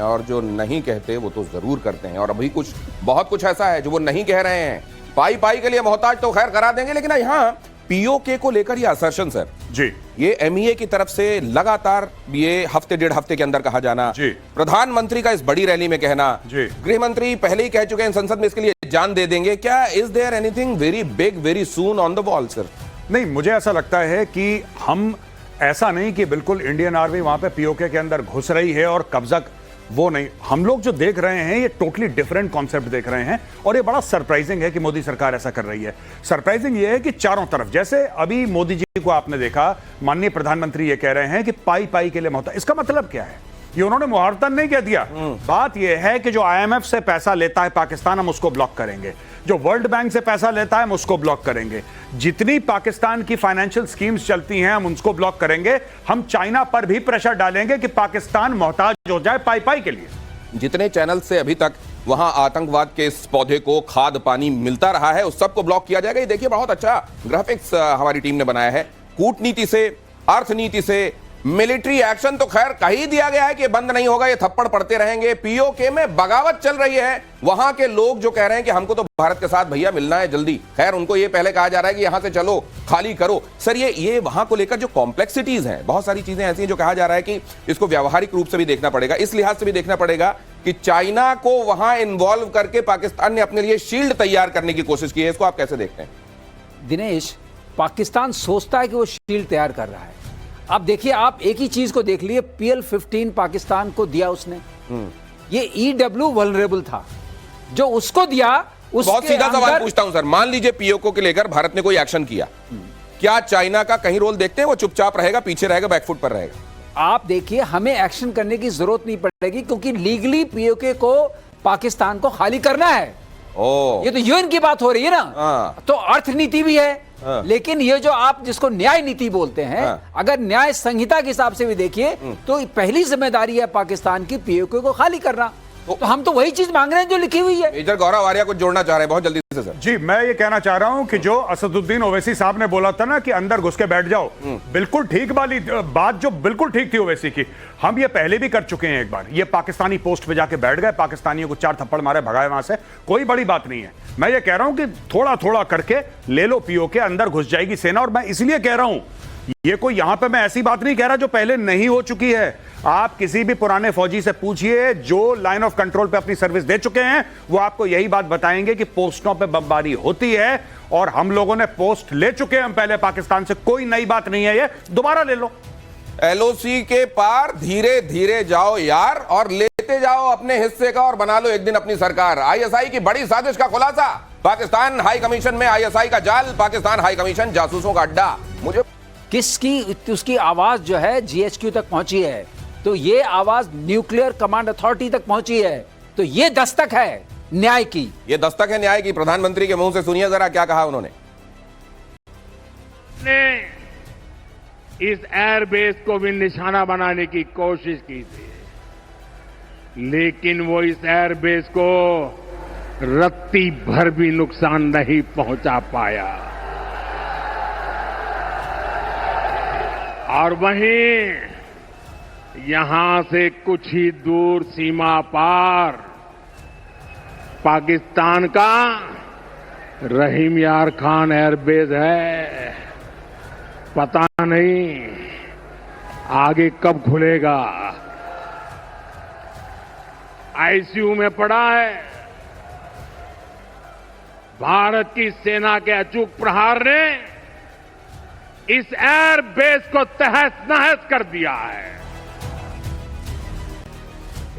और जो नहीं कहते वो तो जरूर करते हैं। और अभी बहुत कुछ ऐसा है जो वो नहीं कह रहे हैं। पाई पाई के लिए मोहताज तो खैर करा देंगे, लेकिन यहाँ पीओके को लेकर ये असर्शन सर जी, ये एमईए की तरफ से लगातार ये हफ्ते डेढ़ हफ्ते के अंदर कहा जाना, जी, प्रधानमंत्री का इस बड़ी रैली में कहना, जी, गृह मंत्री पहले ही कह चुके हैं संसद में इसके लिए जान दे देंगे। क्या is there anything very big very soon on the wall sir? नहीं, मुझे ऐसा लगता है कि हम ऐसा नहीं कि बिल्कुल इंडियन आर्मी वहां पे पीओके के अंदर घुस रही है और कब्जा, वो नहीं। हम लोग जो देख रहे हैं ये टोटली डिफरेंट कॉन्सेप्ट देख रहे हैं और ये बड़ा सरप्राइजिंग है कि मोदी सरकार ऐसा कर रही है। सरप्राइजिंग ये है कि चारों तरफ, जैसे अभी मोदी जी को आपने देखा, माननीय प्रधानमंत्री ये कह रहे हैं कि पाई पाई के लिए मोहताज। इसका मतलब क्या है? ये उन्होंने मुहावरतन नहीं कह दिया। बात यह है कि जो आईएमएफ से पैसा लेता है पाकिस्तान, हम उसको ब्लॉक करेंगे। जो वर्ल्ड बैंक से पैसा लेता है हम उसको ब्लॉक करेंगे। जितनी पाकिस्तान की फाइनेंशियल स्कीम्स चलती हैं हम उनको ब्लॉक करेंगे। हम चाइना पर भी प्रेशर डालेंगे कि पाकिस्तान मोहताज हो जाए पाई पाई के लिए। जितने चैनल से अभी तक वहां आतंकवाद के इस पौधे को खाद पानी मिलता रहा है उस सबको ब्लॉक किया जाएगा। ये देखिए बहुत अच्छा ग्राफिक्स हमारी टीम ने बनाया है। कूटनीति से, अर्थनीति से, मिलिट्री एक्शन तो खैर कही दिया गया है कि बंद नहीं होगा, ये थप्पड़ पड़ते रहेंगे। पीओके में बगावत चल रही है। वहां के लोग जो कह रहे हैं कि हमको तो भारत के साथ भैया मिलना है जल्दी, खैर उनको ये पहले कहा जा रहा है कि यहां से चलो, खाली करो। सर ये वहां को लेकर जो कॉम्प्लेक्सिटीज हैं, बहुत सारी चीजें ऐसी हैं जो कहा जा रहा है कि इसको व्यावहारिक रूप से भी देखना पड़ेगा, इस लिहाज से भी देखना पड़ेगा कि चाइना को वहां इन्वॉल्व करके पाकिस्तान ने अपने लिए शील्ड तैयार करने की कोशिश की है। इसको आप कैसे देखते हैं? दिनेश, पाकिस्तान सोचता है कि वो शील्ड तैयार कर रहा है। अब देखिए, आप एक ही चीज को देख लिए, PL-15 पाकिस्तान को दिया उसने, ये EW वल्नरेबल था जो उसको दिया। बहुत सीधा सवाल पूछता हूं सर, मान लीजिए पीओके को लेकर भारत ने कोई एक्शन किया, क्या चाइना का कहीं रोल देखते हैं? वो चुपचाप रहेगा, पीछे रहेगा, बैकफुट पर रहेगा? आप देखिए, हमें एक्शन करने की जरूरत नहीं पड़ेगी क्योंकि लीगली पीओके को पाकिस्तान को खाली करना है। ये तो यूएन की बात हो रही है ना, तो अर्थनीति भी है। लेकिन ये जो आप जिसको न्याय नीति बोलते हैं, अगर न्याय संहिता के हिसाब से भी देखिए तो पहली जिम्मेदारी है पाकिस्तान की पीओके को खाली करना। तो हम तो वही चीज मांग रहे हैं जो लिखी हुई है। मेजर गौरव आर्या कुछ जोड़ना चाह रहे हैं बहुत जल्दी से सर। जी, मैं ये कहना चाह रहा हूं कि जो असदुद्दीन ओवैसी साहब ने बोला था ना कि अंदर घुस के बैठ जाओ, बिल्कुल ठीक वाली बात, जो बिल्कुल ठीक थी ओवैसी की। हम ये पहले भी कर चुके हैं एक बार। ये पाकिस्तानी पोस्ट पे जाके बैठ गए, पाकिस्तानियों को 4 थप्पड़ मारे, भगाए वहां से, कोई बड़ी बात नहीं है। मैं ये कह रहा हूं कि थोड़ा थोड़ा करके ले लो पीओके, अंदर घुस जाएगी सेना। और मैं इसलिए कह रहा हूं, ये कोई यहां पे मैं ऐसी बात नहीं कह रहा जो पहले नहीं हो चुकी है। आप किसी भी पुराने फौजी से पूछिए जो लाइन ऑफ कंट्रोल पे अपनी सर्विस दे चुके हैं, वो आपको यही बात बताएंगे कि पोस्टों पे बमबारी होती है और हम लोगों ने पोस्ट ले चुके हैं हम पहले पाकिस्तान से, कोई नई बात नहीं है। ये दोबारा ले लो। LOC के पार धीरे धीरे जाओ यार, और लेते जाओ अपने हिस्से का और बना लो एक दिन अपनी सरकार। ISI की बड़ी साजिश का खुलासा, पाकिस्तान हाई कमीशन में ISI का जाल, पाकिस्तान हाई कमीशन जासूसों का अड्डा। मुझे किसकी उसकी आवाज जो है GHQ तक पहुंची है, तो ये आवाज न्यूक्लियर कमांड अथॉरिटी तक पहुंची है। तो ये दस्तक है न्याय की, ये दस्तक है न्याय की। प्रधानमंत्री के मुंह से सुनिए जरा क्या कहा उन्होंने। इस एयरबेस को भी निशाना बनाने की कोशिश की थी, लेकिन वो इस एयरबेस को रत्ती भर भी नुकसान नहीं पहुंचा पाया। और वहीं यहां से कुछ ही दूर सीमा पार पाकिस्तान का रहीम यार खान एयरबेस है। पता नहीं आगे कब खुलेगा। आईसीयू में पड़ा है। भारत की सेना के अचूक प्रहार ने इस एयरबेस को तहस नहस कर दिया है।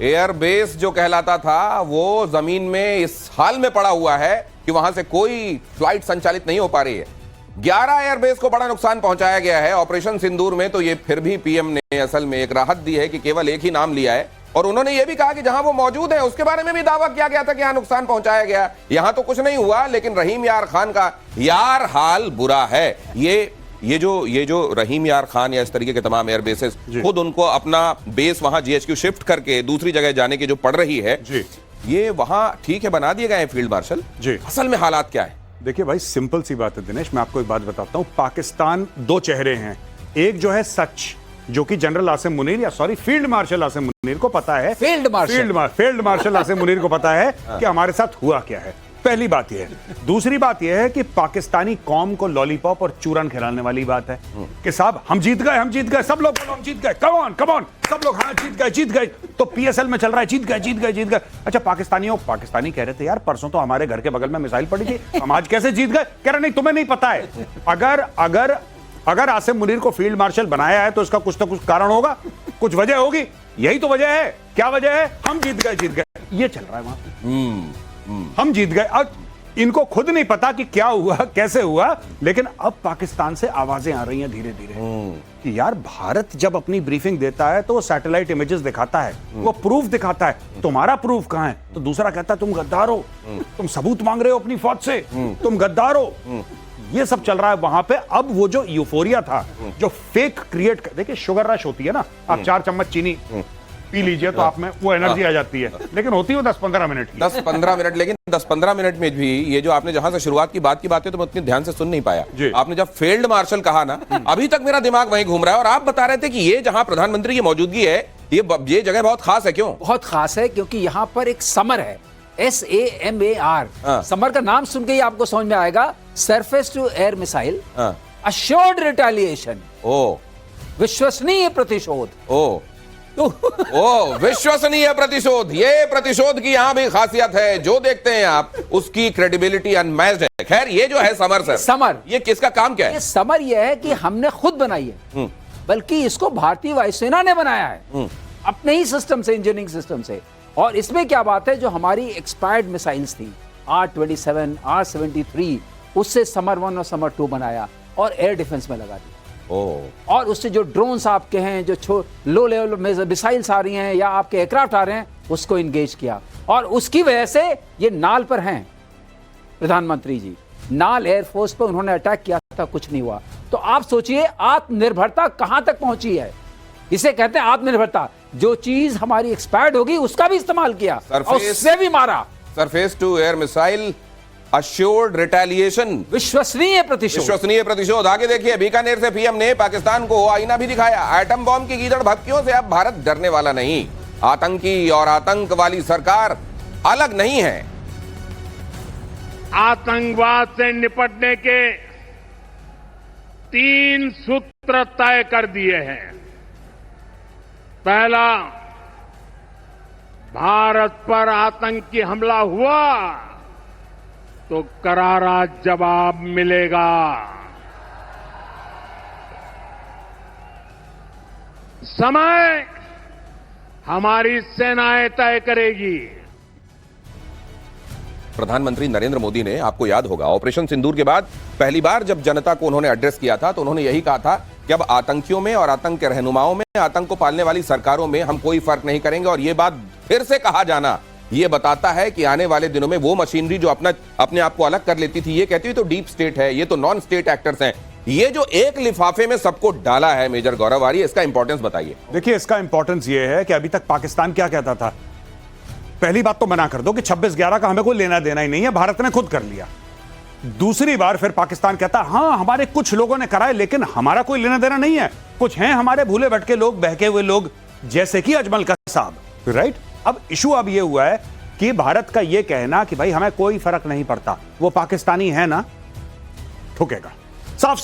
एयरबेस जो कहलाता था वो जमीन में इस हाल में पड़ा हुआ है कि वहां से कोई फ्लाइट संचालित नहीं हो पा रही है। 11 एयरबेस को बड़ा नुकसान पहुंचाया गया है। ऑपरेशन सिंदूर में तो ये फिर भी पीएम ने असल में एक राहत दी है कि केवल एक ही नाम लिया है, और उन्होंने ये भी कहा कि जहां वो मौजूद है उसके बारे में भी दावा किया गया था कि यहां नुकसान पहुंचाया गया। यहां तो कुछ नहीं हुआ, लेकिन रहीम यार खान का यार हाल बुरा है। ये जो रहीम यार खान या इस तरीके के तमाम एयरबेसेस खुद उनको अपना बेस वहां GHQ शिफ्ट करके दूसरी जगह जाने की जो पड़ रही है, ये वहां ठीक है बना दिए गए हैं फील्ड मार्शल जी। असल में हालात क्या है? देखिए भाई, सिंपल सी बात है दिनेश, मैं आपको एक बात बताता हूं। पाकिस्तान 2 चेहरे हैं, एक जो है सच जो कि जनरल आसिम मुनीर या sorry field marshal Asim Munir को पता है, फील्ड मार्शल आसिम मुनीर को पता है कि हमारे साथ हुआ क्या है। पहली बात यह है। दूसरी बात यह है कि पाकिस्तानी कौम को लॉलीपॉप और चूरन खिलाने वाली बात है कि साहब हम जीत गए, सब लोग बोलो हम जीत गए, कम ऑन, सब लोग हाँ जीत गए। तो पीएसएल में चल रहा है जीत गए। अच्छा पाकिस्तानी कह रहे थे यार परसों तो हमारे घर के बगल में मिसाइल पड़ी थी, हम आज कैसे जीत गए? कह रहे नहीं तुम्हें नहीं पता है। अगर आसिम मुनीर को फील्ड मार्शल बनाया है तो इसका कुछ ना कुछ कारण होगा, कुछ वजह होगी। यही तो वजह है। क्या वजह है? हम जीत गए। ये चल रहा है वहां। हम जीत गए। अब इनको खुद नहीं पता कि क्या हुआ, कैसे हुआ, लेकिन अब पाकिस्तान से आवाजें आ रही हैं धीरे धीरे कि यार भारत जब अपनी ब्रीफिंग देता है तो वो सैटेलाइट इमेजेस दिखाता है, वो प्रूफ दिखाता है। तुम्हारा प्रूफ कहां है? तो दूसरा कहता है तुम गद्दार हो, तुम सबूत मांग रहे हो अपनी फौज से, तुम गद्दार हो। ये सब चल रहा है वहां पे। अब वो जो यूफोरिया था, जो फेक क्रिएट, देखिए शुगर रश होती है ना, आप 4 चम्मच चीनी पी लीजिए तो आप में वो एनर्जी आ जाती है, लेकिन होती है 10-15 मिनट की। 10-15 मिनट, लेकिन 10-15 मिनट में भी ये जो आपने जहां से शुरुआत की बात है तो मैं उतनी ध्यान से सुन नहीं पाया। आपने जब फील्ड मार्शल कहा ना, अभी तक मेरा दिमाग वहीं घूम रहा है। और आप बता रहे थे कि ये जहां प्रधानमंत्री की मौजूदगी है, ये जगह बहुत खास है। क्यों बहुत खास है? क्योंकि यहाँ पर एक समर है, SAMAR। समर का नाम सुन के ही आपको समझ में आएगा, surface to air missile assured retaliation, विश्वसनीय प्रतिशोध। विश्वसनीय प्रतिशोध। ये प्रतिशोध की यहां भी खासियत है, जो देखते हैं आप उसकी क्रेडिबिलिटी अनमैच्ड है। खैर ये जो है समर, ये किसका काम क्या है? ये समर ये है कि हमने खुद बनाई है, बल्कि इसको भारतीय वायुसेना ने बनाया है अपने ही सिस्टम से, इंजीनियरिंग सिस्टम से। और इसमें क्या बात है, जो हमारी एक्सपायर्ड मिसाइल्स थी R-27, R-73, उससे समर 1 और समर 2 बनाया और एयर डिफेंस में लगा दी। और उससे जो ड्रोन्स आपके हैं, जो लो लेवल मिसाइल्स आ रही हैं या आपके एयरक्राफ्ट आ रहे हैं, उसको इंगेज किया। और उसकी वजह से ये नाल पर हैं प्रधानमंत्री जी। नाल एयरफोर्स पर उन्होंने अटैक किया था, कुछ नहीं हुआ। तो आप सोचिए आत्मनिर्भरता कहां तक पहुंची है। इसे कहते हैं आत्मनिर्भरता। जो चीज हमारी एक्सपायर्ड होगी उसका भी इस्तेमाल किया और उससे भी मारा। Surface to air missile assured retaliation, विश्वसनीय प्रतिशोध। आगे देखिए, बीकानेर से पीएम ने पाकिस्तान को आईना भी दिखाया। एटम बॉम्ब की गीदड़ भभकियों से अब भारत डरने वाला नहीं। आतंकी और आतंक वाली सरकार अलग नहीं है। आतंकवाद से निपटने के 3 सूत्र तय कर दिए हैं। पहला, भारत पर आतंकी हमला हुआ तो करारा जवाब मिलेगा। समय हमारी सेनाएं तय करेगी। प्रधानमंत्री नरेंद्र मोदी ने, आपको याद होगा, ऑपरेशन सिंदूर के बाद पहली बार जब जनता को उन्होंने एड्रेस किया था तो उन्होंने यही कहा था कि अब आतंकियों में और आतंक के रहनुमाओं में, आतंक को पालने वाली सरकारों में हम कोई फर्क नहीं करेंगे। और यह बात फिर से कहा जाना ये बताता है कि आने वाले दिनों में वो मशीनरी जो अपने आप को अलग कर लेती थी, ये कहती थी तो डीप स्टेट है, ये तो नॉन स्टेट एक्टर्स हैं, ये जो एक लिफाफे में सबको डाला है, मेजर गौरव आर्य, इसका इंपॉर्टेंस बताइए। देखिए, इसका इंपॉर्टेंस ये है कि अभी तक पाकिस्तान क्या कहता था, पहली बात तो मना कर दो कि 26/11 का हमें कोई लेना देना ही नहीं है, भारत ने खुद कर लिया। दूसरी बार फिर पाकिस्तान कहता हां हमारे कुछ लोगों ने करा है, लेकिन हमारा कोई लेना देना नहीं है। कुछ हैं हमारे भूले भटके लोग, बहके हुए लोग, जैसे कि अजमल कसाब, राइट। अब इशू अब ये हुआ है कि भारत का ये कहना कि भाई हमें कोई फर्क नहीं पड़ता, वो पाकिस्तानी है ना, ठुकेगा साफ।